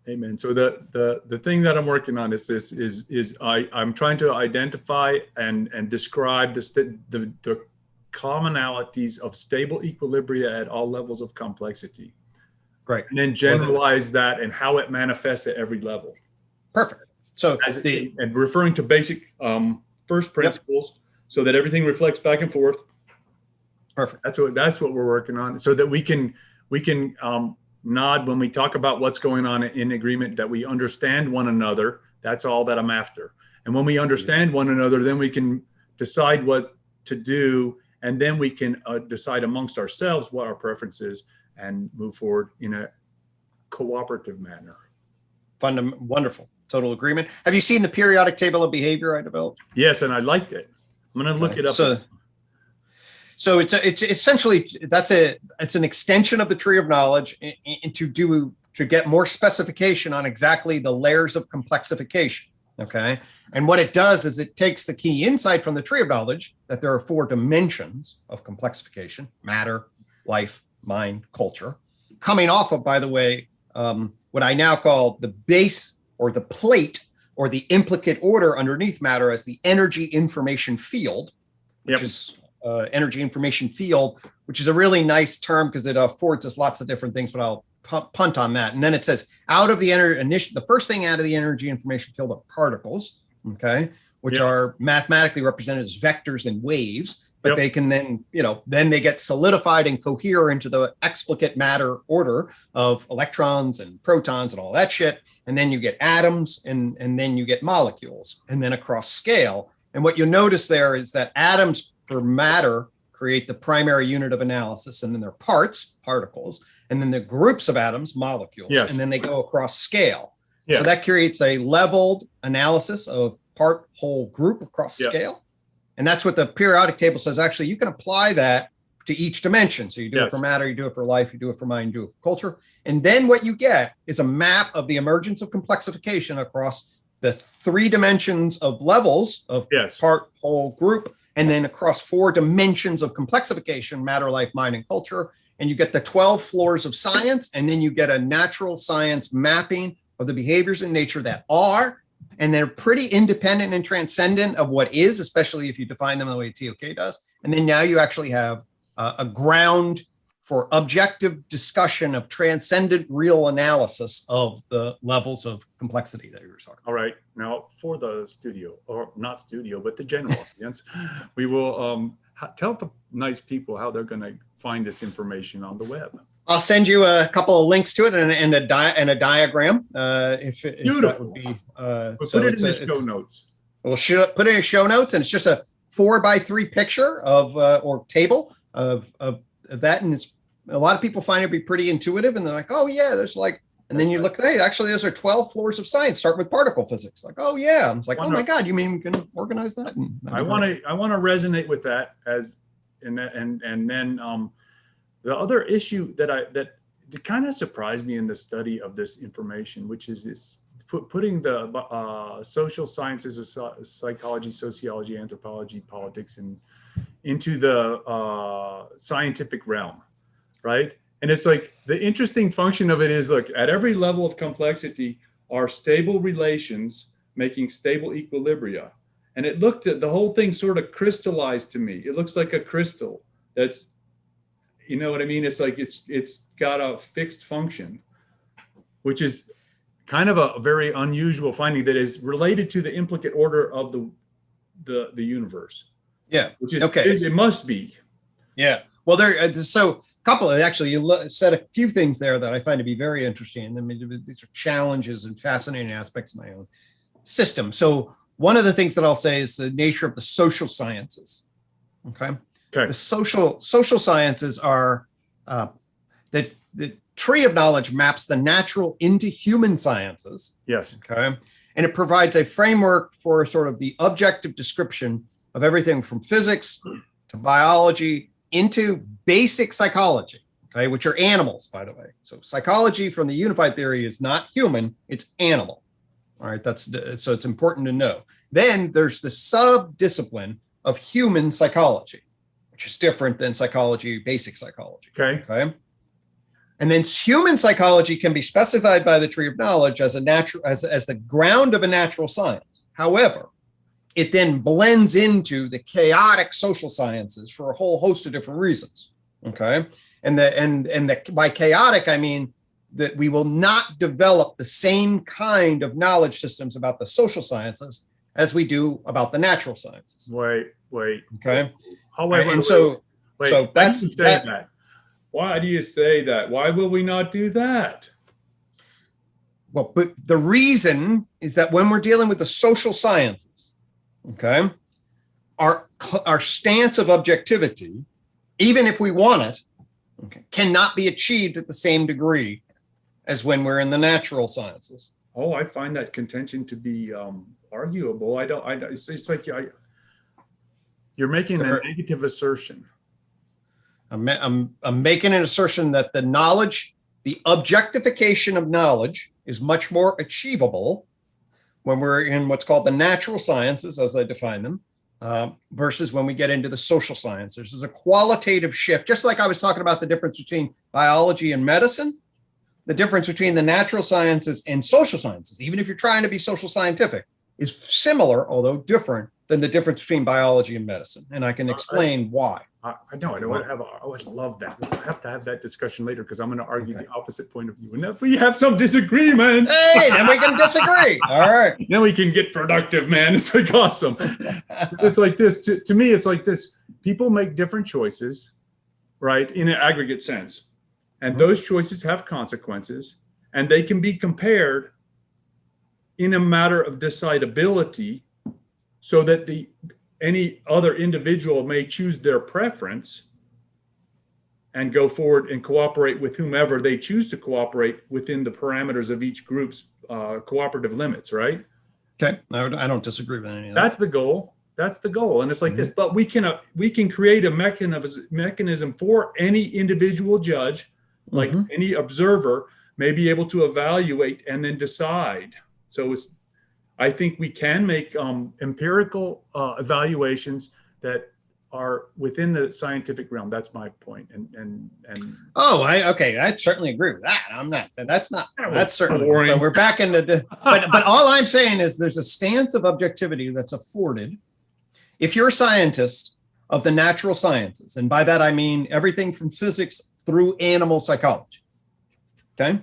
Amen. So the thing that I'm working on is I'm trying to identify and describe the commonalities of stable equilibria at all levels of complexity. Great. And then generalize that and how it manifests at every level. Perfect. So and referring to basic first principles, so that everything reflects back and forth. Perfect. That's what we're working on, so that we can nod when we talk about what's going on in agreement, that we understand one another. That's all that I'm after. And when we understand one another, then we can decide what to do, and then we can decide amongst ourselves what our preference is and move forward in a cooperative manner. Wonderful. Total agreement. Have you seen the periodic table of behavior I developed? Yes, and I liked it. I'm going to look it up. So it's essentially it's an extension of the tree of knowledge to get more specification on exactly the layers of complexification. Okay. And what it does is it takes the key insight from the tree of knowledge that there are 4 dimensions of complexification: matter, life, mind, culture, coming off of, by the way, what I now call the base or the plate or the implicate order underneath matter as the energy information field, which is energy information field, which is a really nice term because it affords us lots of different things, but I'll punt on that. And then it says out of the the first thing out of the energy information field are particles, okay, which are mathematically represented as vectors and waves, but they can then, then they get solidified and cohere into the explicate matter order of electrons and protons and all that shit. And then you get atoms and then you get molecules, and then across scale. And what you'll notice there is that atoms for matter create the primary unit of analysis, and then their parts, particles, and then the groups of atoms, molecules, and then they go across scale. So that creates a leveled analysis of part, whole, group across scale. And that's what the periodic table says. Actually, you can apply that to each dimension. So you do it for matter, you do it for life, you do it for mind, you do it for culture. And then what you get is a map of the emergence of complexification across the 3 dimensions of levels of part, whole, group, and then across 4 dimensions of complexification: matter, life, mind, and culture. And you get the 12 floors of science, and then you get a natural science mapping of the behaviors in nature that are, and they're pretty independent and transcendent of what is, especially if you define them the way TOK does. And then now you actually have a ground for objective discussion of transcendent real analysis of the levels of complexity that you were talking about. All right. Now for the studio, or not studio, but the general audience, we will tell the nice people how they're going to find this information on the web. I'll send you a couple of links to it and a diagram. If that would be. We'll put it in the show notes. We'll put it in show notes, and it's just a 4x3 picture of or table of that, and it's, a lot of people find it to be pretty intuitive, and they're like, oh yeah, there's like, and then you look, hey, actually those are 12 floors of science. Start with particle physics. Like, oh yeah, I'm like, oh my god, you mean we can organize that? I want to resonate with that and then the other issue that kind of surprised me in the study of this information, which is this putting the social sciences, psychology, sociology, anthropology, politics, and into the scientific realm, right? And it's like the interesting function of it is, look, at every level of complexity are stable relations making stable equilibria. And it looked at the whole thing sort of crystallized to me. It looks like a crystal that's, you know what I mean? It's like it's got a fixed function, which is kind of a very unusual finding that is related to the implicate order of the universe. Yeah. Which is okay. It must be. Yeah. Well, so a couple of, actually, you said a few things there that I find to be very interesting. I mean, these are challenges and fascinating aspects of my own system. So one of the things that I'll say is the nature of the social sciences. Okay. The social sciences are the tree of knowledge maps the natural into human sciences. Yes. Okay. And it provides a framework for sort of the objective description of everything from physics to biology into basic psychology, okay, which are animals, by the way. So psychology from the unified theory is not human, it's animal. All right, so it's important to know. Then there's the sub-discipline of human psychology, which is different than psychology, basic psychology. Okay. And then human psychology can be specified by the tree of knowledge as the ground of a natural science. However, it then blends into the chaotic social sciences for a whole host of different reasons. Okay. By chaotic, I mean that we will not develop the same kind of knowledge systems about the social sciences as we do about the natural sciences. Wait. Okay. So that's that. Why do you say that? Why will we not do that? Well, but the reason is that when we're dealing with the social sciences, okay, our stance of objectivity, even if we want it, okay, cannot be achieved at the same degree as when we're in the natural sciences. Oh, I find that contention to be arguable. It's like you're making a negative assertion. I'm making an assertion that the objectification of knowledge is much more achievable when we're in what's called the natural sciences, as I define them, versus when we get into the social sciences. There's a qualitative shift, just like I was talking about the difference between biology and medicine, the difference between the natural sciences and social sciences, even if you're trying to be social scientific, is similar, although different than the difference between biology and medicine. And I can explain why. I know. I would love that. We'll have to have that discussion later because I'm going to argue the opposite point of view. And if we have some disagreement, hey, then we can disagree. All right. Then we can get productive, man. It's like awesome. It's like this. To me, it's like this. People make different choices, right, in an aggregate sense. And those choices have consequences. And they can be compared in a matter of decidability so that any other individual may choose their preference and go forward and cooperate with whomever they choose to cooperate within the parameters of each group's cooperative limits, right? Okay, I don't disagree with any of that. That's the goal. That's the goal. And it's like this, but we can create a mechanism for any individual judge, like any observer, may be able to evaluate and then decide. So I think we can make empirical evaluations that are within the scientific realm. That's my point. Okay, I certainly agree with that. That's certainly boring. So we're back into but all I'm saying is there's a stance of objectivity that's afforded if you're a scientist of the natural sciences, and by that I mean everything from physics through animal psychology. Okay,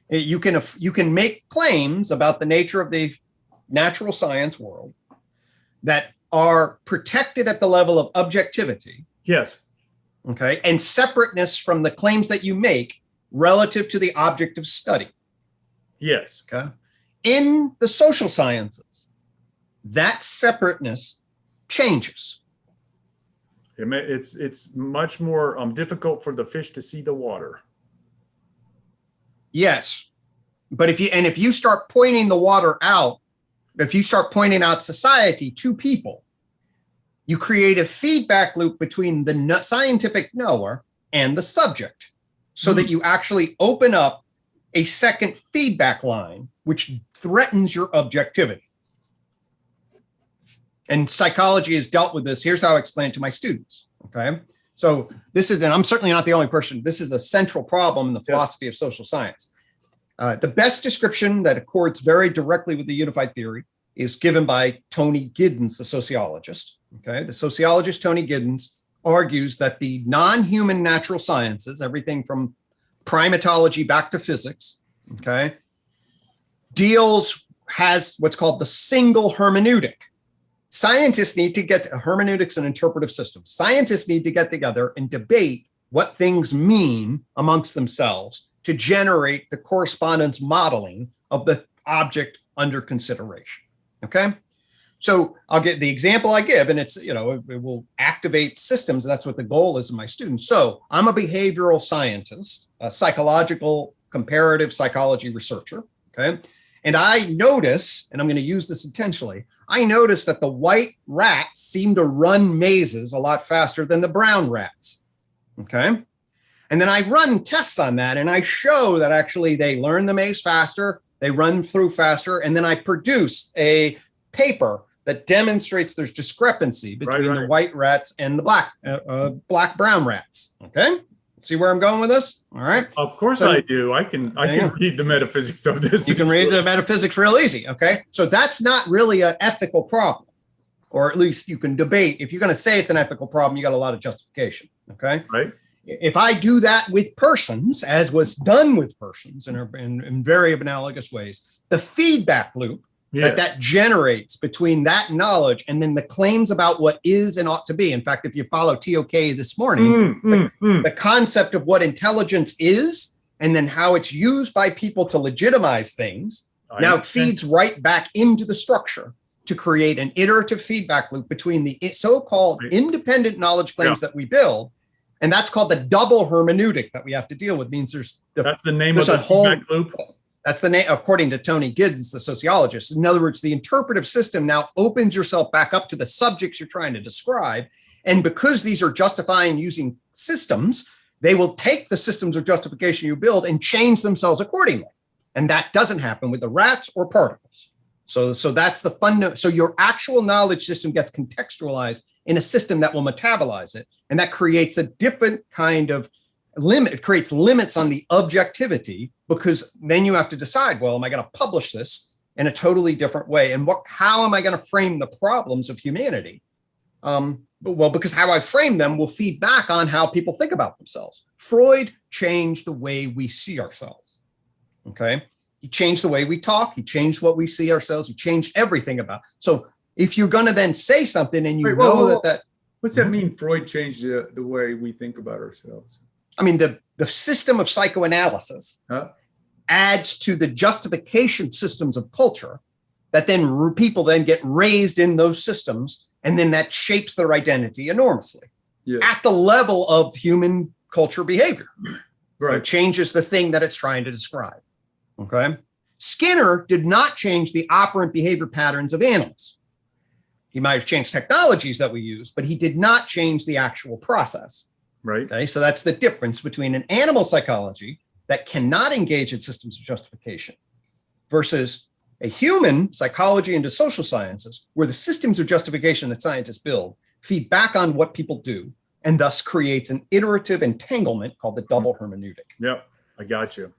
you can make claims about the nature of the natural science world that are protected at the level of objectivity. Yes. Okay. And separateness from the claims that you make relative to the object of study. Yes. Okay. In the social sciences, that separateness changes. It's much more difficult for the fish to see the water. Yes. But if you start pointing the water out, if you start pointing out society to people, you create a feedback loop between the scientific knower and the subject so that you actually open up a second feedback line, which threatens your objectivity. And psychology has dealt with this. Here's how I explain it to my students. Okay. So and I'm certainly not the only person. This is a central problem in the philosophy of social science. The best description that accords very directly with the unified theory is given by Tony Giddens, the sociologist. Okay, the sociologist Tony Giddens argues that the non-human natural sciences, everything from primatology back to physics, okay, has what's called the single hermeneutic. Scientists need to get hermeneutics and interpretive systems. Scientists need to get together and debate what things mean amongst themselves to generate the correspondence modeling of the object under consideration. Okay. So I'll get the example I give, and it will activate systems. That's what the goal is of my students. So I'm a behavioral scientist, a psychological comparative psychology researcher. Okay. And I notice, and I'm going to use this intentionally, I notice that the white rats seem to run mazes a lot faster than the brown rats. Okay. And then I run tests on that, and I show that actually they learn the maze faster, they run through faster, and then I produce a paper that demonstrates there's discrepancy between the white rats and the black brown rats. Okay. See where I'm going with this? All right. Of course So I do. I can read the metaphysics of this. you can read the metaphysics real easy. Okay. So that's not really an ethical problem, or at least you can debate. If you're going to say it's an ethical problem, you got a lot of justification. Okay. Right. If I do that with persons, as was done with persons in very analogous ways, the feedback loop that generates between that knowledge and then the claims about what is and ought to be. In fact, if you follow TOK this morning, the concept of what intelligence is and then how it's used by people to legitimize things now feeds right back into the structure to create an iterative feedback loop between the so-called independent knowledge claims that we build. And that's called the double hermeneutic that we have to deal with. Means that's the name of the feedback loop. That's the name, according to Tony Giddens, the sociologist. In other words, the interpretive system now opens yourself back up to the subjects you're trying to describe. And because these are justifying using systems, they will take the systems of justification you build and change themselves accordingly. And that doesn't happen with the rats or particles. So that's the fun. So your actual knowledge system gets contextualized in a system that will metabolize it. And that creates a different kind of limit. It creates limits on the objectivity, because then you have to decide, well, am I going to publish this in a totally different way? And how am I going to frame the problems of humanity? Well, because how I frame them will feed back on how people think about themselves. Freud changed the way we see ourselves. Okay. He changed the way we talk. He changed what we see ourselves. He changed everything about. So if you're going to then say something and you that. What's that mean? Freud changed the way we think about ourselves. I mean, the system of psychoanalysis adds to the justification systems of culture that then people then get raised in those systems. And then that shapes their identity enormously at the level of human culture behavior. Right. It changes the thing that it's trying to describe. Okay. Skinner did not change the operant behavior patterns of animals. He might have changed technologies that we use, but he did not change the actual process. Right. Okay. So that's the difference between an animal psychology that cannot engage in systems of justification versus a human psychology into social sciences, where the systems of justification that scientists build feed back on what people do and thus creates an iterative entanglement called the double hermeneutic. Yep. I got you.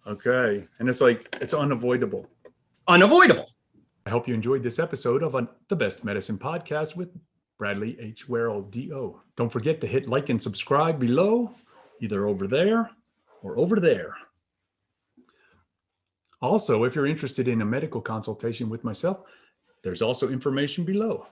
Okay. And it's unavoidable. Unavoidable. I hope you enjoyed this episode of the Best Medicine Podcast with Bradley H. Werrell, D.O. Don't forget to hit like and subscribe below, either over there or over there. Also, if you're interested in a medical consultation with myself, there's also information below.